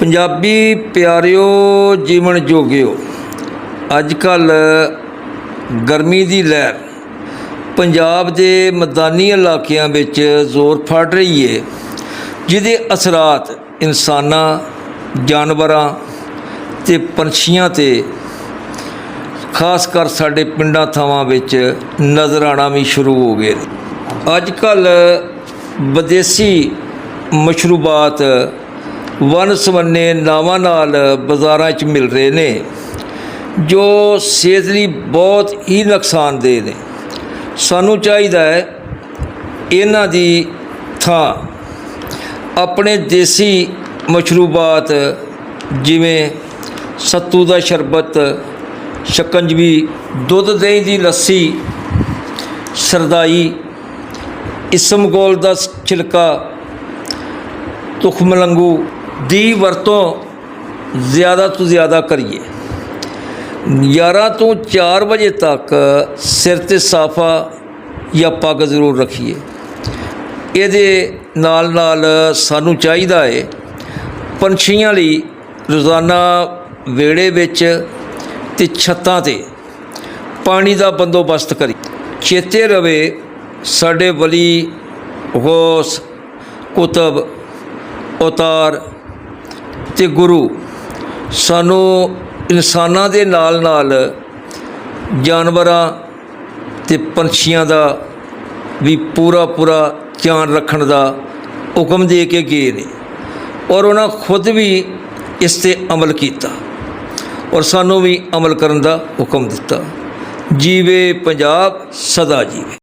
ਪੰਜਾਬੀ ਪਿਆਰਿਓ ਜੀਵਨ ਜੋਗਿਓ ਅੱਜ ਕੱਲ੍ਹ ਗਰਮੀ ਦੀ ਲਹਿਰ ਪੰਜਾਬ ਦੇ ਮੈਦਾਨੀ ਇਲਾਕਿਆਂ ਵਿੱਚ ਜ਼ੋਰ ਫੜ ਰਹੀ ਹੈ, ਜਿਹਦੇ ਅਸਰਾਤ ਇਨਸਾਨਾਂ, ਜਾਨਵਰਾਂ ਅਤੇ ਪੰਛੀਆਂ 'ਤੇ ਖਾਸ ਕਰ ਸਾਡੇ ਪਿੰਡਾਂ ਥਾਵਾਂ ਵਿੱਚ ਨਜ਼ਰ ਆਉਣਾ ਵੀ ਸ਼ੁਰੂ ਹੋ ਗਏ। ਅੱਜ ਕੱਲ੍ਹ ਵਿਦੇਸੀ ਮਸ਼ਰੂਬਾਤ ਵੰਨ ਸਵੰਨੇ ਨਾਵਾਂ ਨਾਲ ਬਾਜ਼ਾਰਾਂ 'ਚ ਮਿਲ ਰਹੇ ਨੇ, ਜੋ ਸਿਹਤ ਲਈ ਬਹੁਤ ਹੀ ਨੁਕਸਾਨਦੇਹ ਨੇ। ਸਾਨੂੰ ਚਾਹੀਦਾ ਹੈ ਇਹਨਾਂ ਦੀ ਥਾਂ ਆਪਣੇ ਦੇਸੀ ਮਸ਼ਰੂਬਾਤ ਜਿਵੇਂ ਸੱਤੂ ਦਾ ਸ਼ਰਬਤ, ਸ਼ਿਕੰਜਵੀ, ਦੁੱਧ ਦਹੀਂ ਦੀ ਲੱਸੀ, ਸਰਦਾਈ, ਇਸਮਗੋਲ ਦਾ ਛਿਲਕਾ, ਤੁਖਮਲੰਗੂ ਦੀ ਵਰਤੋਂ ਜ਼ਿਆਦਾ ਤੋਂ ਜ਼ਿਆਦਾ ਕਰੀਏ। 11 ਤੋਂ 4 ਵਜੇ ਤੱਕ ਸਿਰ 'ਤੇ ਸਾਫਾ ਜਾਂ ਪੱਗ ਜ਼ਰੂਰ ਰੱਖੀਏ। ਇਹਦੇ ਨਾਲ ਨਾਲ ਸਾਨੂੰ ਚਾਹੀਦਾ ਹੈ ਪੰਛੀਆਂ ਲਈ ਰੋਜ਼ਾਨਾ ਵਿਹੜੇ ਵਿੱਚ ਅਤੇ ਛੱਤਾਂ 'ਤੇ ਪਾਣੀ ਦਾ ਬੰਦੋਬਸਤ ਕਰੀਏ। ਚੇਤੇ ਰਵੇ ਸਾਡੇ ਵਲੀ, ਗੌਸ, ਕੁਤਬ, ਅਵਤਾਰ ਅਤੇ ਗੁਰੂ ਸਾਨੂੰ ਇਨਸਾਨਾਂ ਦੇ ਨਾਲ ਨਾਲ ਜਾਨਵਰਾਂ ਅਤੇ ਪੰਛੀਆਂ ਦਾ ਵੀ ਪੂਰਾ ਧਿਆਨ ਰੱਖਣ ਦਾ ਹੁਕਮ ਦੇ ਕੇ ਗਏ ਨੇ, ਔਰ ਉਹਨਾਂ ਖੁਦ ਵੀ ਇਸ 'ਤੇ ਅਮਲ ਕੀਤਾ ਔਰ ਸਾਨੂੰ ਵੀ ਅਮਲ ਕਰਨ ਦਾ ਹੁਕਮ ਦਿੱਤਾ। ਜੀਵੇ ਪੰਜਾਬ, ਸਦਾ ਜੀਵੇ।